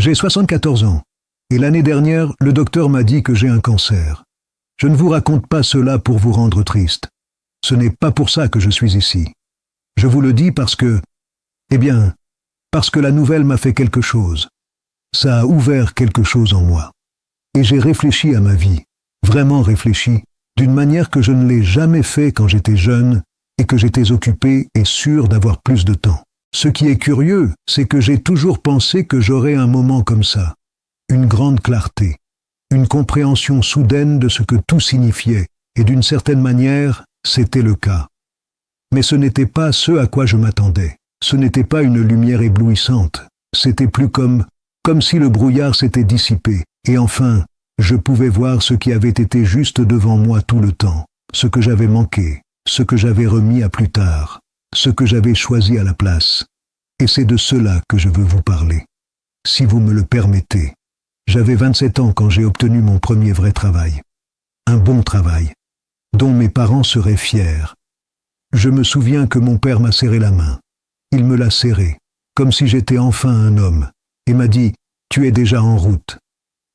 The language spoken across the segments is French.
J'ai 74 ans, et l'année dernière, le docteur m'a dit que j'ai un cancer. Je ne vous raconte pas cela pour vous rendre triste. Ce n'est pas pour ça que je suis ici. Je vous le dis parce que la nouvelle m'a fait quelque chose. Ça a ouvert quelque chose en moi. Et j'ai réfléchi à ma vie, vraiment réfléchi, d'une manière que je ne l'ai jamais fait quand j'étais jeune et que j'étais occupé et sûr d'avoir plus de temps. Ce qui est curieux, c'est que j'ai toujours pensé que j'aurais un moment comme ça. Une grande clarté, une compréhension soudaine de ce que tout signifiait, et d'une certaine manière, c'était le cas. Mais ce n'était pas ce à quoi je m'attendais. Ce n'était pas une lumière éblouissante. C'était plus comme si le brouillard s'était dissipé. Et enfin, je pouvais voir ce qui avait été juste devant moi tout le temps, ce que j'avais manqué, ce que j'avais remis à plus tard, ce que j'avais choisi à la place. Et c'est de cela que je veux vous parler. Si vous me le permettez. J'avais 27 ans quand j'ai obtenu mon premier vrai travail. Un bon travail, dont mes parents seraient fiers. Je me souviens que mon père m'a serré la main. Il me l'a serrée, comme si j'étais enfin un homme, et m'a dit « Tu es déjà en route ».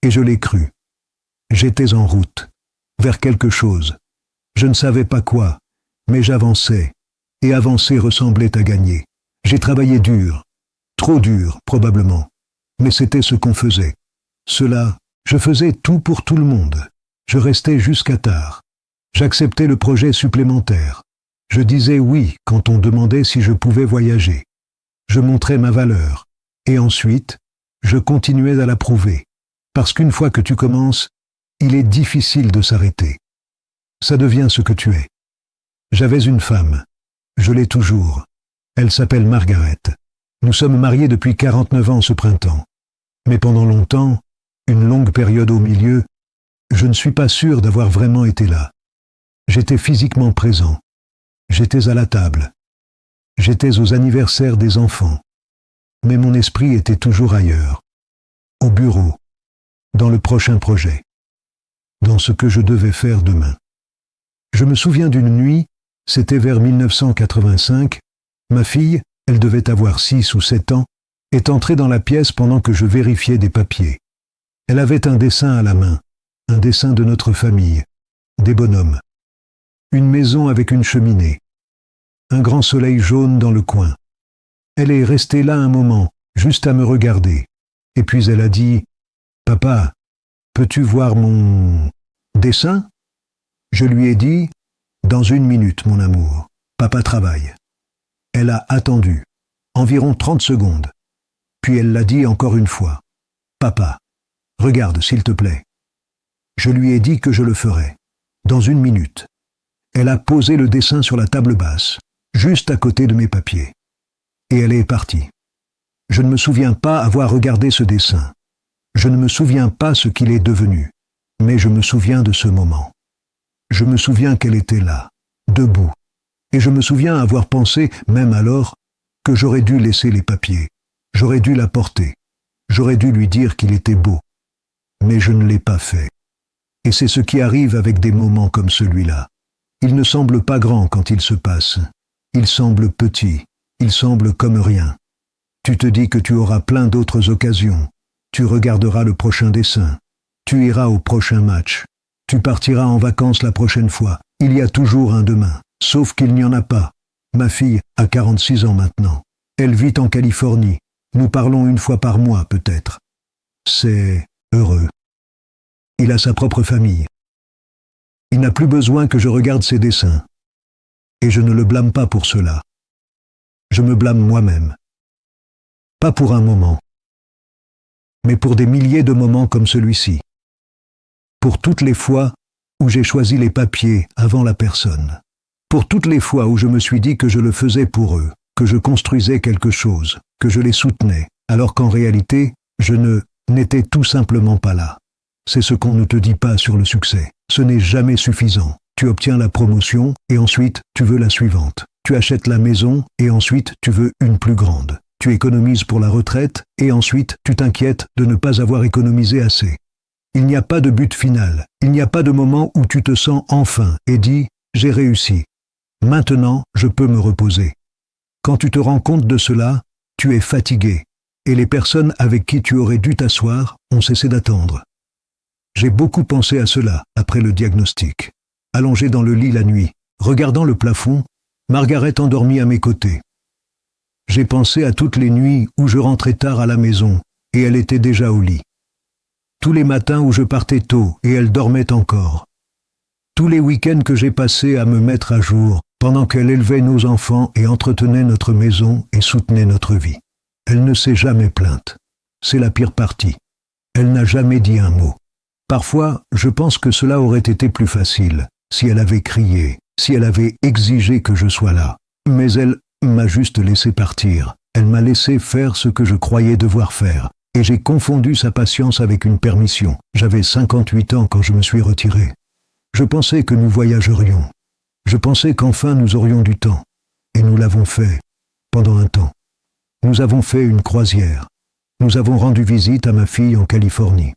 Et je l'ai cru. J'étais en route, vers quelque chose. Je ne savais pas quoi, mais j'avançais, et avancer ressemblait à gagner. J'ai travaillé dur, trop dur probablement, mais c'était ce qu'on faisait. Cela, je faisais tout pour tout le monde. Je restais jusqu'à tard. J'acceptais le projet supplémentaire. Je disais oui quand on demandait si je pouvais voyager. Je montrais ma valeur. Et ensuite, je continuais à la prouver. Parce qu'une fois que tu commences, il est difficile de s'arrêter. Ça devient ce que tu es. J'avais une femme. Je l'ai toujours. Elle s'appelle Margaret. Nous sommes mariés depuis 49 ans ce printemps. Mais pendant longtemps, une longue période au milieu, je ne suis pas sûr d'avoir vraiment été là. J'étais physiquement présent. J'étais à la table. J'étais aux anniversaires des enfants. Mais mon esprit était toujours ailleurs. Au bureau. Dans le prochain projet. Dans ce que je devais faire demain. Je me souviens d'une nuit, c'était vers 1985, ma fille, elle devait avoir 6 ou 7 ans, est entrée dans la pièce pendant que je vérifiais des papiers. Elle avait un dessin à la main, un dessin de notre famille, des bonhommes. Une maison avec une cheminée. Un grand soleil jaune dans le coin. Elle est restée là un moment, juste à me regarder. Et puis elle a dit « Papa, peux-tu voir mon dessin ?» Je lui ai dit « Dans 1 minute, mon amour. Papa travaille. » Elle a attendu, environ 30 secondes. Puis elle l'a dit encore une fois « Papa, regarde s'il te plaît. » Je lui ai dit que je le ferais. Dans 1 minute. Elle a posé le dessin sur la table basse, juste à côté de mes papiers. Et elle est partie. Je ne me souviens pas avoir regardé ce dessin. Je ne me souviens pas ce qu'il est devenu. Mais je me souviens de ce moment. Je me souviens qu'elle était là, debout. Et je me souviens avoir pensé, même alors, que j'aurais dû laisser les papiers. J'aurais dû la porter. J'aurais dû lui dire qu'il était beau. Mais je ne l'ai pas fait. Et c'est ce qui arrive avec des moments comme celui-là. Il ne semble pas grand quand il se passe. Il semble petit. Il semble comme rien. Tu te dis que tu auras plein d'autres occasions. Tu regarderas le prochain dessin. Tu iras au prochain match. Tu partiras en vacances la prochaine fois. Il y a toujours un demain. Sauf qu'il n'y en a pas. Ma fille a 46 ans maintenant. Elle vit en Californie. Nous parlons 1 fois par mois, peut-être. C'est heureux. Il a sa propre famille. Il n'a plus besoin que je regarde ses dessins. Et je ne le blâme pas pour cela. Je me blâme moi-même. Pas pour un moment, mais pour des milliers de moments comme celui-ci. Pour toutes les fois où j'ai choisi les papiers avant la personne. Pour toutes les fois où je me suis dit que je le faisais pour eux, que je construisais quelque chose, que je les soutenais, alors qu'en réalité, je n'étais tout simplement pas là. C'est ce qu'on ne te dit pas sur le succès. Ce n'est jamais suffisant. Tu obtiens la promotion et ensuite tu veux la suivante. Tu achètes la maison et ensuite tu veux une plus grande. Tu économises pour la retraite et ensuite tu t'inquiètes de ne pas avoir économisé assez. Il n'y a pas de but final. Il n'y a pas de moment où tu te sens enfin et dis « j'ai réussi. Maintenant, je peux me reposer. » Quand tu te rends compte de cela, tu es fatigué. et les personnes avec qui tu aurais dû t'asseoir ont cessé d'attendre. J'ai beaucoup pensé à cela après le diagnostic. Allongé dans le lit la nuit, regardant le plafond, Margaret endormie à mes côtés. J'ai pensé à toutes les nuits où je rentrais tard à la maison et elle était déjà au lit. Tous les matins où je partais tôt et elle dormait encore. Tous les week-ends que j'ai passés à me mettre à jour pendant qu'elle élevait nos enfants et entretenait notre maison et soutenait notre vie. Elle ne s'est jamais plainte. C'est la pire partie. Elle n'a jamais dit un mot. Parfois, je pense que cela aurait été plus facile si elle avait crié, si elle avait exigé que je sois là. Mais elle m'a juste laissé partir. Elle m'a laissé faire ce que je croyais devoir faire. Et j'ai confondu sa patience avec une permission. J'avais 58 ans quand je me suis retiré. Je pensais que nous voyagerions. Je pensais qu'enfin nous aurions du temps. Et nous l'avons fait, pendant un temps. Nous avons fait une croisière. Nous avons rendu visite à ma fille en Californie.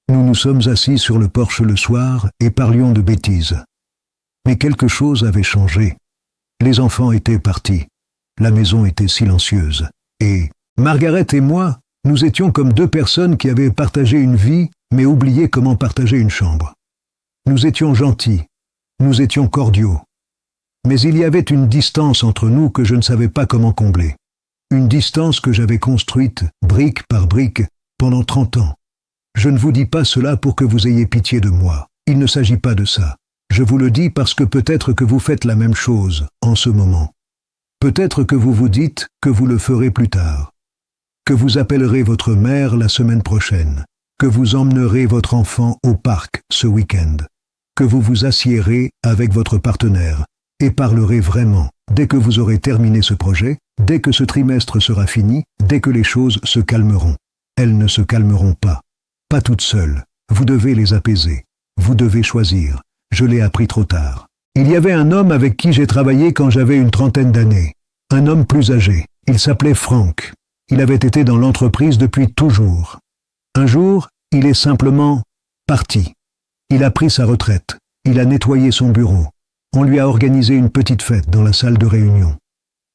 Nous nous sommes assis sur le porche le soir et parlions de bêtises. Mais quelque chose avait changé. Les enfants étaient partis. La maison était silencieuse. Et Margaret et moi, nous étions comme deux personnes qui avaient partagé une vie, mais oublié comment partager une chambre. Nous étions gentils. Nous étions cordiaux. Mais il y avait une distance entre nous que je ne savais pas comment combler. Une distance que j'avais construite, brique par brique, pendant 30 ans. Je ne vous dis pas cela pour que vous ayez pitié de moi. Il ne s'agit pas de ça. Je vous le dis parce que peut-être que vous faites la même chose en ce moment. Peut-être que vous vous dites que vous le ferez plus tard. Que vous appellerez votre mère la semaine prochaine. Que vous emmènerez votre enfant au parc ce week-end. Que vous vous assiérez avec votre partenaire et parlerez vraiment dès que vous aurez terminé ce projet, dès que ce trimestre sera fini, dès que les choses se calmeront. Elles ne se calmeront pas. Pas toutes seules. Vous devez les apaiser. Vous devez choisir. Je l'ai appris trop tard. Il y avait un homme avec qui j'ai travaillé quand j'avais une trentaine d'années. Un homme plus âgé. Il s'appelait Frank. Il avait été dans l'entreprise depuis toujours. Un jour, il est simplement parti. Il a pris sa retraite. Il a nettoyé son bureau. On lui a organisé une petite fête dans la salle de réunion.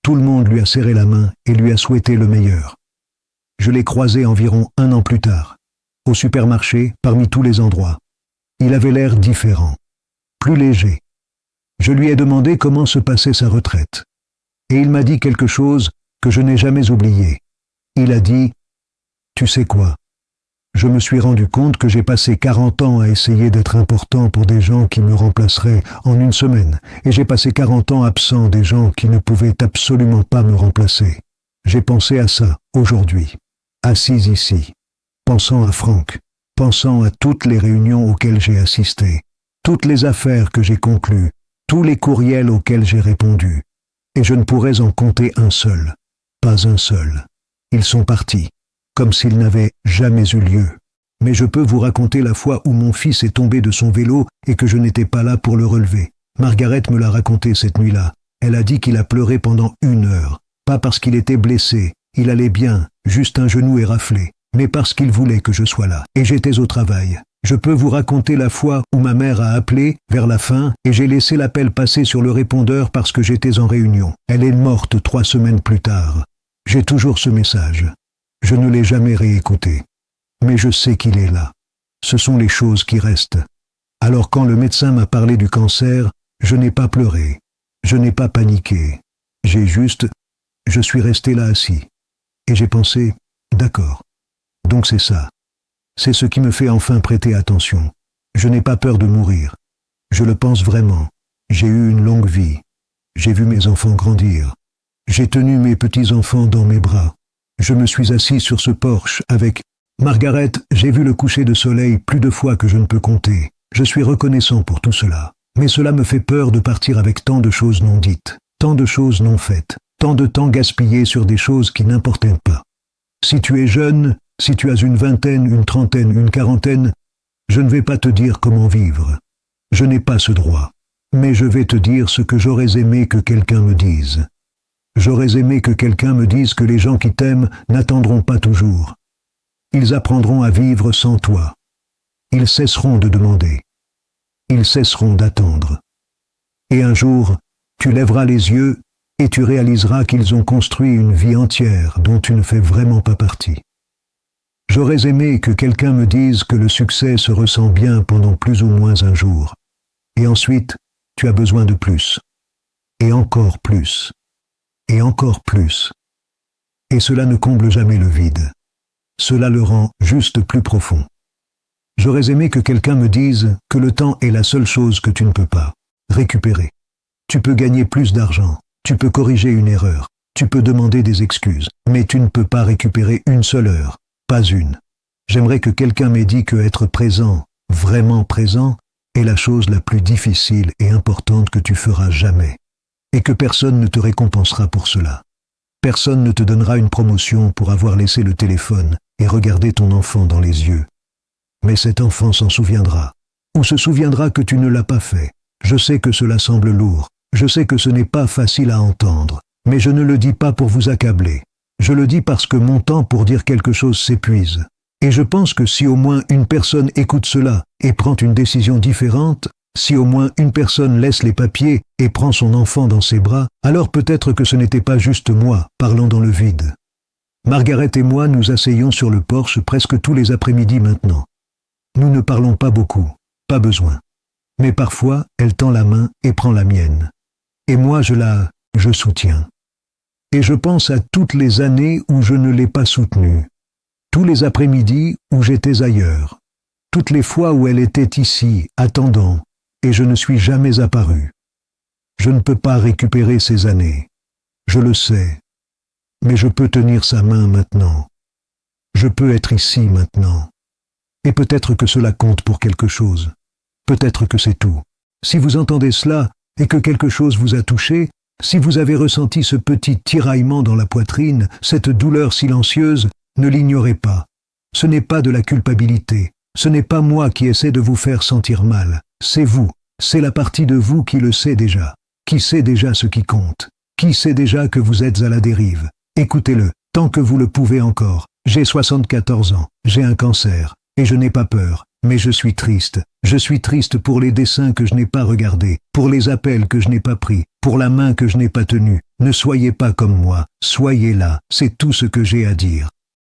Tout le monde lui a serré la main et lui a souhaité le meilleur. Je l'ai croisé environ 1 an plus tard. Au supermarché, parmi tous les endroits. Il avait l'air différent, plus léger. Je lui ai demandé comment se passait sa retraite. Et il m'a dit quelque chose que je n'ai jamais oublié. Il a dit « Tu sais quoi ? Je me suis rendu compte que j'ai passé 40 ans à essayer d'être important pour des gens qui me remplaceraient en une semaine, et j'ai passé 40 ans absent des gens qui ne pouvaient absolument pas me remplacer. J'ai pensé à ça aujourd'hui, assis ici. Pensant à Frank, pensant à toutes les réunions auxquelles j'ai assisté, toutes les affaires que j'ai conclues, tous les courriels auxquels j'ai répondu, et je ne pourrais en compter un seul, pas un seul. Ils sont partis, comme s'ils n'avaient jamais eu lieu. Mais je peux vous raconter la fois où mon fils est tombé de son vélo et que je n'étais pas là pour le relever. Margaret me l'a raconté cette nuit-là. Elle a dit qu'il a pleuré pendant 1 heure, pas parce qu'il était blessé, il allait bien, juste un genou éraflé. Mais parce qu'il voulait que je sois là, et j'étais au travail. Je peux vous raconter la fois où ma mère a appelé, vers la fin, et j'ai laissé l'appel passer sur le répondeur parce que j'étais en réunion. Elle est morte 3 semaines plus tard. J'ai toujours ce message. Je ne l'ai jamais réécouté. Mais je sais qu'il est là. Ce sont les choses qui restent. Alors quand le médecin m'a parlé du cancer, je n'ai pas pleuré. Je n'ai pas paniqué. Je suis resté là assis. Et j'ai pensé, d'accord. Donc c'est ça. C'est ce qui me fait enfin prêter attention. Je n'ai pas peur de mourir. Je le pense vraiment. J'ai eu une longue vie. J'ai vu mes enfants grandir. J'ai tenu mes petits-enfants dans mes bras. Je me suis assis sur ce porche avec Margaret. J'ai vu le coucher de soleil plus de fois que je ne peux compter. Je suis reconnaissant pour tout cela. Mais cela me fait peur de partir avec tant de choses non dites, tant de choses non faites, tant de temps gaspillé sur des choses qui n'importaient pas. Si tu es jeune, si tu as une vingtaine, une trentaine, une quarantaine, je ne vais pas te dire comment vivre. Je n'ai pas ce droit. Mais je vais te dire ce que j'aurais aimé que quelqu'un me dise. J'aurais aimé que quelqu'un me dise que les gens qui t'aiment n'attendront pas toujours. Ils apprendront à vivre sans toi. Ils cesseront de demander. Ils cesseront d'attendre. Et un jour, tu lèveras les yeux et tu réaliseras qu'ils ont construit une vie entière dont tu ne fais vraiment pas partie. J'aurais aimé que quelqu'un me dise que le succès se ressent bien pendant plus ou moins un jour, et ensuite, tu as besoin de plus, et encore plus, et encore plus. Et cela ne comble jamais le vide. Cela le rend juste plus profond. J'aurais aimé que quelqu'un me dise que le temps est la seule chose que tu ne peux pas récupérer. Tu peux gagner plus d'argent, tu peux corriger une erreur, tu peux demander des excuses, mais tu ne peux pas récupérer une seule heure, pas une. J'aimerais que quelqu'un m'ait dit que être présent, vraiment présent, est la chose la plus difficile et importante que tu feras jamais, et que personne ne te récompensera pour cela. Personne ne te donnera une promotion pour avoir laissé le téléphone et regardé ton enfant dans les yeux. Mais cet enfant s'en souviendra, ou se souviendra que tu ne l'as pas fait. Je sais que cela semble lourd, je sais que ce n'est pas facile à entendre, mais je ne le dis pas pour vous accabler. Je le dis parce que mon temps pour dire quelque chose s'épuise. Et je pense que si au moins une personne écoute cela et prend une décision différente, si au moins une personne laisse les papiers et prend son enfant dans ses bras, alors peut-être que ce n'était pas juste moi parlant dans le vide. Margaret et moi nous asseyons sur le porche presque tous les après-midi maintenant. Nous ne parlons pas beaucoup, pas besoin. Mais parfois, elle tend la main et prend la mienne. Et moi, je soutiens. Et je pense à toutes les années où je ne l'ai pas soutenue. Tous les après-midi où j'étais ailleurs. Toutes les fois où elle était ici, attendant, et je ne suis jamais apparu. Je ne peux pas récupérer ces années. Je le sais. Mais je peux tenir sa main maintenant. Je peux être ici maintenant. Et peut-être que cela compte pour quelque chose. Peut-être que c'est tout. Si vous entendez cela et que quelque chose vous a touché, si vous avez ressenti ce petit tiraillement dans la poitrine, cette douleur silencieuse, ne l'ignorez pas. Ce n'est pas de la culpabilité. Ce n'est pas moi qui essaie de vous faire sentir mal. C'est vous. C'est la partie de vous qui le sait déjà. Qui sait déjà ce qui compte. Qui sait déjà que vous êtes à la dérive. Écoutez-le, tant que vous le pouvez encore. J'ai 74 ans. J'ai un cancer. Et je n'ai pas peur. Mais je suis triste. Je suis triste pour les dessins que je n'ai pas regardés, pour les appels que je n'ai pas pris, pour la main que je n'ai pas tenue. Ne soyez pas comme moi. Soyez là. C'est tout ce que j'ai à dire.